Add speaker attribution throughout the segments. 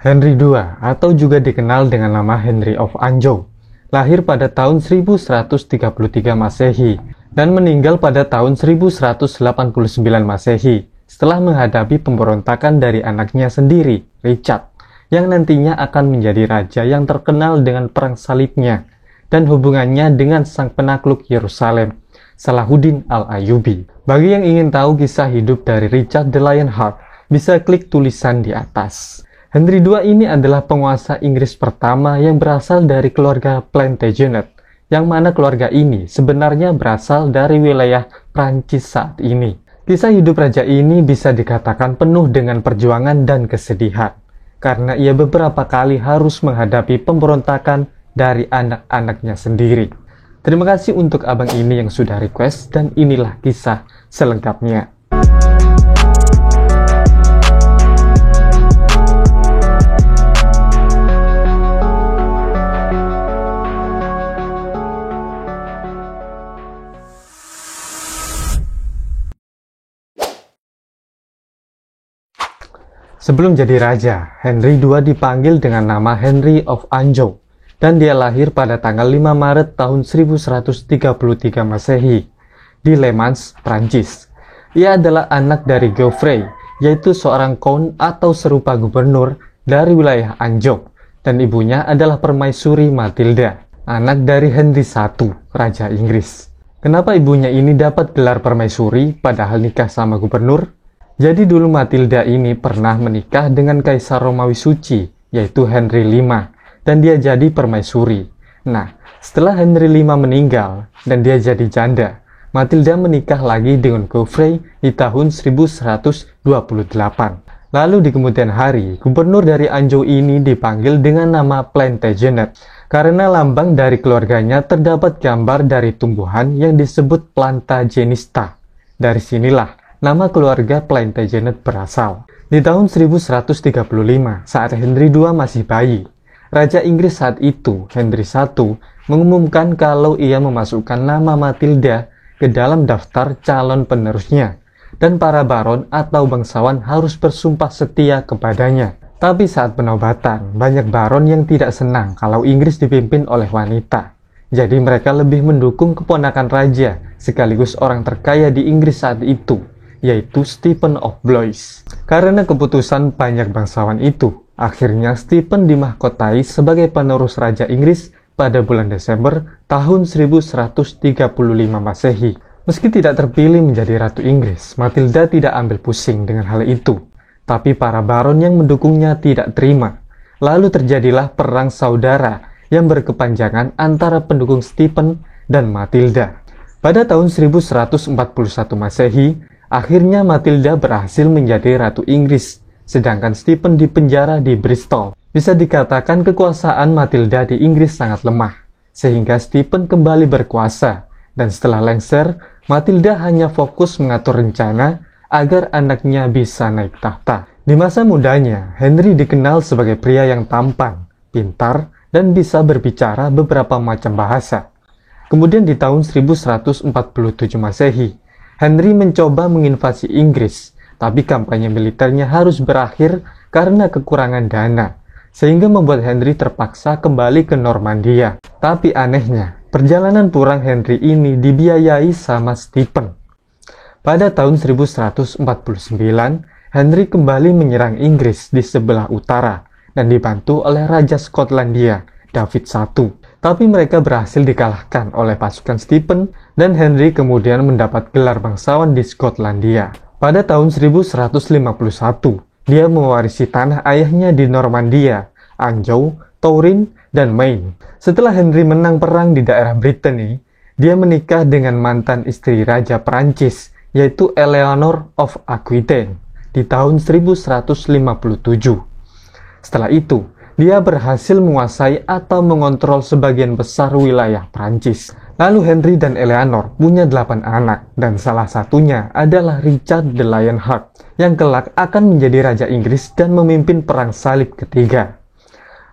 Speaker 1: Henry II atau juga dikenal dengan nama Henry of Anjou, lahir pada tahun 1133 Masehi dan meninggal pada tahun 1189 Masehi setelah menghadapi pemberontakan dari anaknya sendiri, Richard, yang nantinya akan menjadi raja yang terkenal dengan perang salibnya dan hubungannya dengan sang penakluk Yerusalem, Salahuddin Al-Ayyubi. Bagi yang ingin tahu kisah hidup dari Richard the Lionheart, bisa klik tulisan di atas. Henry II ini adalah penguasa Inggris pertama yang berasal dari keluarga Plantagenet, yang mana keluarga ini sebenarnya berasal dari wilayah Prancis saat ini. Kisah hidup raja ini bisa dikatakan penuh dengan perjuangan dan kesedihan, karena ia beberapa kali harus menghadapi pemberontakan dari anak-anaknya sendiri. Terima kasih untuk abang ini yang sudah request, dan inilah kisah selengkapnya. Sebelum jadi raja, Henry II dipanggil dengan nama Henry of Anjou, dan dia lahir pada tanggal 5 Maret tahun 1133 Masehi di Le Mans, Prancis. Ia adalah anak dari Geoffrey, yaitu seorang count atau serupa gubernur dari wilayah Anjou, dan ibunya adalah permaisuri Matilda, anak dari Henry I, Raja Inggris. Kenapa ibunya ini dapat gelar permaisuri padahal nikah sama gubernur? Jadi dulu Matilda ini pernah menikah dengan Kaisar Romawi Suci, yaitu Henry V, dan dia jadi permaisuri. Nah, setelah Henry V meninggal dan dia jadi janda, Matilda menikah lagi dengan Geoffrey di tahun 1128. Lalu di kemudian hari, gubernur dari Anjou ini dipanggil dengan nama Plantagenet, karena lambang dari keluarganya terdapat gambar dari tumbuhan yang disebut Plantagenista. Dari sinilah nama keluarga Plantagenet berasal. Di tahun 1135, saat Henry II masih bayi, Raja Inggris saat itu, Henry I, mengumumkan kalau ia memasukkan nama Matilda ke dalam daftar calon penerusnya, dan para baron atau bangsawan harus bersumpah setia kepadanya. Tapi saat penobatan, banyak baron yang tidak senang kalau Inggris dipimpin oleh wanita. Jadi mereka lebih mendukung keponakan raja, sekaligus orang terkaya di Inggris saat itu, yaitu Stephen of Blois. Karena keputusan banyak bangsawan itu, akhirnya Stephen dimahkotai sebagai penerus Raja Inggris pada bulan Desember tahun 1135 Masehi. Meski tidak terpilih menjadi Ratu Inggris, Matilda tidak ambil pusing dengan hal itu. Tapi para baron yang mendukungnya tidak terima. Lalu terjadilah perang saudara yang berkepanjangan antara pendukung Stephen dan Matilda. Pada tahun 1141 Masehi, akhirnya Matilda berhasil menjadi Ratu Inggris, sedangkan Stephen dipenjara di Bristol. Bisa dikatakan kekuasaan Matilda di Inggris sangat lemah, sehingga Stephen kembali berkuasa, dan setelah lengser, Matilda hanya fokus mengatur rencana agar anaknya bisa naik tahta. Di masa mudanya, Henry dikenal sebagai pria yang tampan, pintar, dan bisa berbicara beberapa macam bahasa. Kemudian di tahun 1147 Masehi, Henry mencoba menginvasi Inggris, tapi kampanye militernya harus berakhir karena kekurangan dana, sehingga membuat Henry terpaksa kembali ke Normandia. Tapi anehnya, perjalanan pulang Henry ini dibiayai sama Stephen. Pada tahun 1149, Henry kembali menyerang Inggris di sebelah utara dan dibantu oleh Raja Skotlandia, David I. Tapi mereka berhasil dikalahkan oleh pasukan Stephen, dan Henry kemudian mendapat gelar bangsawan di Skotlandia. Pada tahun 1151, dia mewarisi tanah ayahnya di Normandia, Anjou, Touraine, dan Maine. Setelah Henry menang perang di daerah Brittany, dia menikah dengan mantan istri Raja Prancis, yaitu Eleanor of Aquitaine, di tahun 1157. Setelah itu, dia berhasil menguasai atau mengontrol sebagian besar wilayah Prancis. Lalu Henry dan Eleanor punya 8 anak, dan salah satunya adalah Richard the Lionheart, yang kelak akan menjadi Raja Inggris dan memimpin Perang Salib ketiga.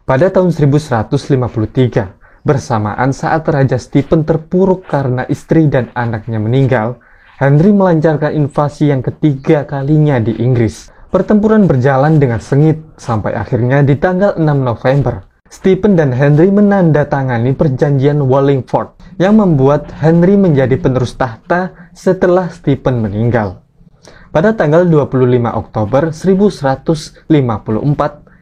Speaker 1: Pada tahun 1153, bersamaan saat Raja Stephen terpuruk karena istri dan anaknya meninggal, Henry melancarkan invasi yang ketiga kalinya di Inggris. Pertempuran berjalan dengan sengit sampai akhirnya di tanggal 6 November, Stephen dan Henry menandatangani perjanjian Wallingford yang membuat Henry menjadi penerus tahta setelah Stephen meninggal. Pada tanggal 25 Oktober 1154,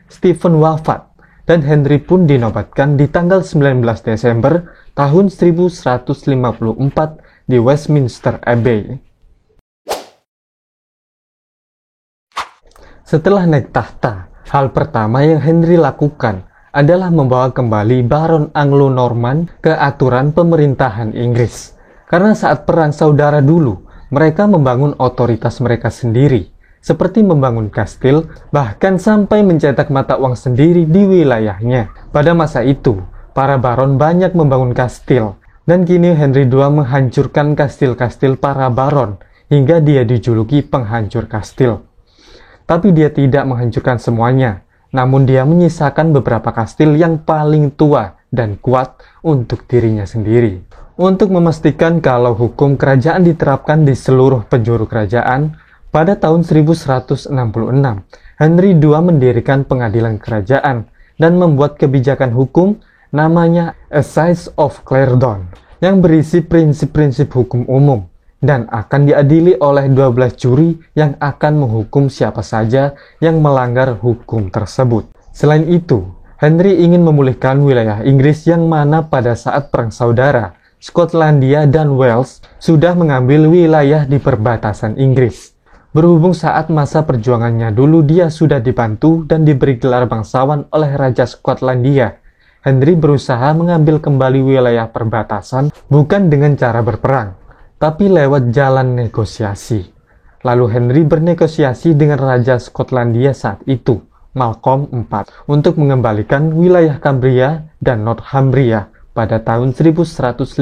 Speaker 1: Stephen wafat dan Henry pun dinobatkan di tanggal 19 Desember tahun 1154 di Westminster Abbey. Setelah naik tahta, hal pertama yang Henry lakukan adalah membawa kembali Baron Anglo-Norman ke aturan pemerintahan Inggris. Karena saat perang saudara dulu, mereka membangun otoritas mereka sendiri, seperti membangun kastil, bahkan sampai mencetak mata uang sendiri di wilayahnya. Pada masa itu, para baron banyak membangun kastil, dan kini Henry II menghancurkan kastil-kastil para baron, hingga dia dijuluki penghancur kastil. Tapi dia tidak menghancurkan semuanya, namun dia menyisakan beberapa kastil yang paling tua dan kuat untuk dirinya sendiri. Untuk memastikan kalau hukum kerajaan diterapkan di seluruh penjuru kerajaan, pada tahun 1166, Henry II mendirikan pengadilan kerajaan dan membuat kebijakan hukum namanya Assize of Clarendon, yang berisi prinsip-prinsip hukum umum dan akan diadili oleh 12 juri yang akan menghukum siapa saja yang melanggar hukum tersebut. Selain itu, Henry ingin memulihkan wilayah Inggris yang mana pada saat Perang Saudara, Skotlandia dan Wales sudah mengambil wilayah di perbatasan Inggris. Berhubung saat masa perjuangannya dulu dia sudah dibantu dan diberi gelar bangsawan oleh Raja Skotlandia, Henry berusaha mengambil kembali wilayah perbatasan bukan dengan cara berperang, tapi lewat jalan negosiasi. Lalu Henry bernegosiasi dengan Raja Skotlandia saat itu, Malcolm IV, untuk mengembalikan wilayah Cambria dan Northumbria pada tahun 1157.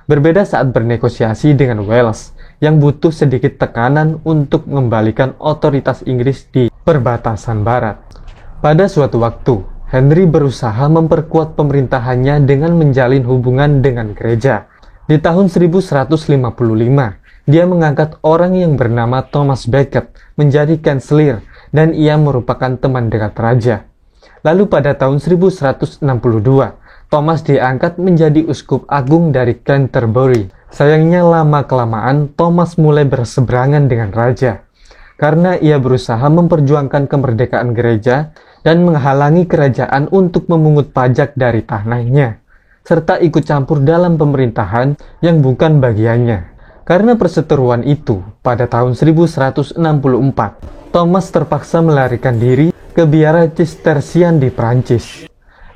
Speaker 1: Berbeda saat bernegosiasi dengan Wales, yang butuh sedikit tekanan untuk mengembalikan otoritas Inggris di perbatasan barat. Pada suatu waktu, Henry berusaha memperkuat pemerintahannya dengan menjalin hubungan dengan gereja. Di tahun 1155, dia mengangkat orang yang bernama Thomas Becket menjadi kanselir dan ia merupakan teman dekat raja. Lalu pada tahun 1162, Thomas diangkat menjadi uskup agung dari Canterbury. Sayangnya lama-kelamaan Thomas mulai berseberangan dengan raja, karena ia berusaha memperjuangkan kemerdekaan gereja dan menghalangi kerajaan untuk memungut pajak dari tanahnya, serta ikut campur dalam pemerintahan yang bukan bagiannya. Karena perseteruan itu, pada tahun 1164, Thomas terpaksa melarikan diri ke biara Cistercian di Prancis.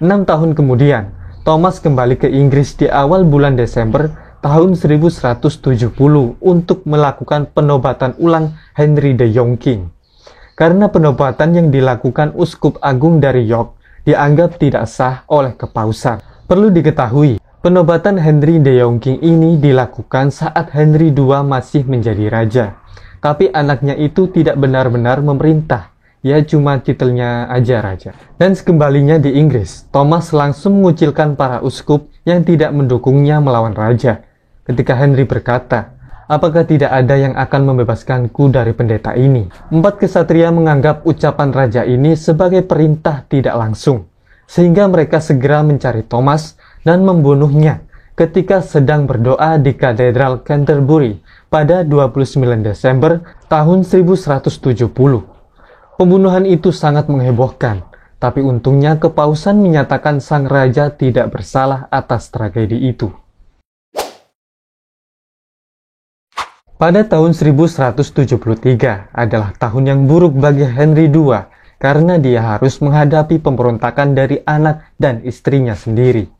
Speaker 1: 6 tahun kemudian, Thomas kembali ke Inggris di awal bulan Desember tahun 1170 untuk melakukan penobatan ulang Henry de Yongking. Karena penobatan yang dilakukan Uskup Agung dari York dianggap tidak sah oleh kepausan. Perlu diketahui, penobatan Henry de Yongking ini dilakukan saat Henry II masih menjadi raja. Tapi anaknya itu tidak benar-benar memerintah, ya cuma titelnya aja raja. Dan sekembalinya di Inggris, Thomas langsung mengucilkan para uskup yang tidak mendukungnya melawan raja. Ketika Henry berkata, "Apakah tidak ada yang akan membebaskanku dari pendeta ini?" 4 kesatria menganggap ucapan raja ini sebagai perintah tidak langsung, sehingga mereka segera mencari Thomas dan membunuhnya ketika sedang berdoa di Katedral Canterbury pada 29 Desember tahun 1170. Pembunuhan itu sangat menghebohkan, tapi untungnya kepausan menyatakan sang raja tidak bersalah atas tragedi itu. Pada tahun 1173 adalah tahun yang buruk bagi Henry II karena dia harus menghadapi pemberontakan dari anak dan istrinya sendiri.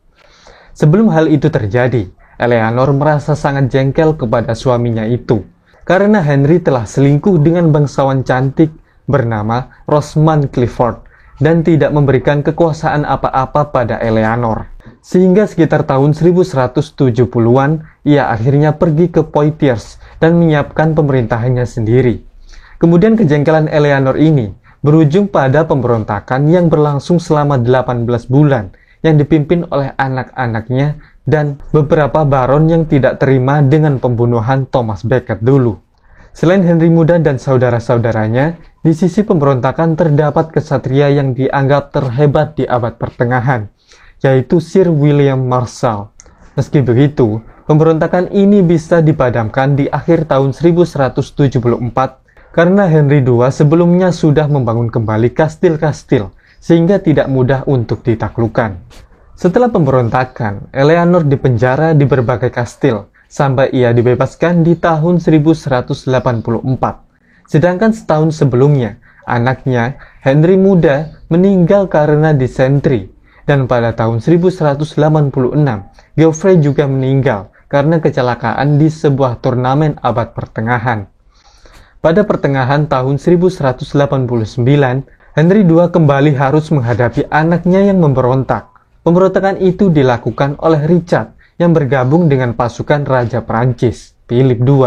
Speaker 1: Sebelum hal itu terjadi, Eleanor merasa sangat jengkel kepada suaminya itu karena Henry telah selingkuh dengan bangsawan cantik bernama Rosamund Clifford dan tidak memberikan kekuasaan apa-apa pada Eleanor. Sehingga sekitar tahun 1170-an, ia akhirnya pergi ke Poitiers dan menyiapkan pemerintahannya sendiri. Kemudian kejengkelan Eleanor ini berujung pada pemberontakan yang berlangsung selama 18 bulan yang dipimpin oleh anak-anaknya dan beberapa baron yang tidak terima dengan pembunuhan Thomas Becket dulu. Selain Henry Muda dan saudara-saudaranya, di sisi pemberontakan terdapat kesatria yang dianggap terhebat di abad pertengahan, yaitu Sir William Marshal. Meski begitu, pemberontakan ini bisa dipadamkan di akhir tahun 1174 karena Henry II sebelumnya sudah membangun kembali kastil-kastil sehingga tidak mudah untuk ditaklukkan. Setelah pemberontakan, Eleanor dipenjara di berbagai kastil sampai ia dibebaskan di tahun 1184. Sedangkan setahun sebelumnya, anaknya Henry Muda meninggal karena disentri, dan pada tahun 1186, Geoffrey juga meninggal karena kecelakaan di sebuah turnamen abad pertengahan. Pada pertengahan tahun 1189, Henry II kembali harus menghadapi anaknya yang memberontak. Pemberontakan itu dilakukan oleh Richard yang bergabung dengan pasukan Raja Perancis, Philip II.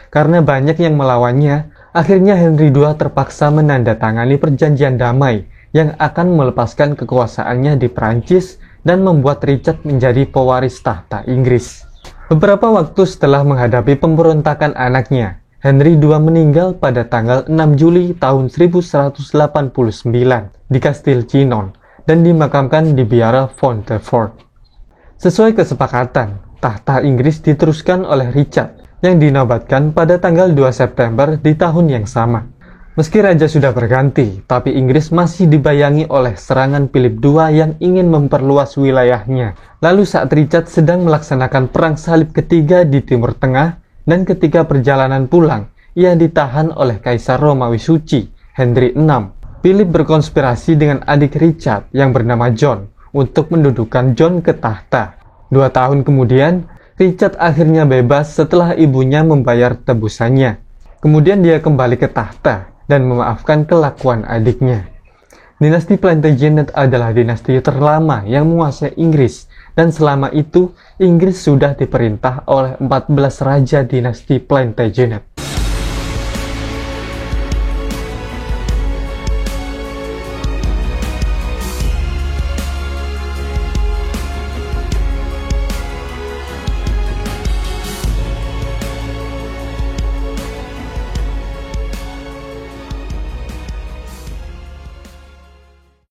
Speaker 1: Karena banyak yang melawannya, akhirnya Henry II terpaksa menandatangani perjanjian damai yang akan melepaskan kekuasaannya di Perancis dan membuat Richard menjadi pewaris tahta Inggris. Beberapa waktu setelah menghadapi pemberontakan anaknya, Henry II meninggal pada tanggal 6 Juli tahun 1189 di Kastil Chinon dan dimakamkan di biara Fontevraud. Sesuai kesepakatan, tahta Inggris diteruskan oleh Richard yang dinobatkan pada tanggal 2 September di tahun yang sama. Meski raja sudah berganti, tapi Inggris masih dibayangi oleh serangan Philip II yang ingin memperluas wilayahnya. Lalu saat Richard sedang melaksanakan perang salib ketiga di Timur Tengah dan ketika perjalanan pulang, ia ditahan oleh Kaisar Romawi Suci, Henry VI. Philip berkonspirasi dengan adik Richard yang bernama John untuk mendudukan John ke tahta. 2 tahun kemudian, Richard akhirnya bebas setelah ibunya membayar tebusannya. Kemudian dia kembali ke tahta dan memaafkan kelakuan adiknya. Dinasti Plantagenet adalah dinasti terlama yang menguasai Inggris, dan selama itu Inggris sudah diperintah oleh 14 raja dinasti Plantagenet.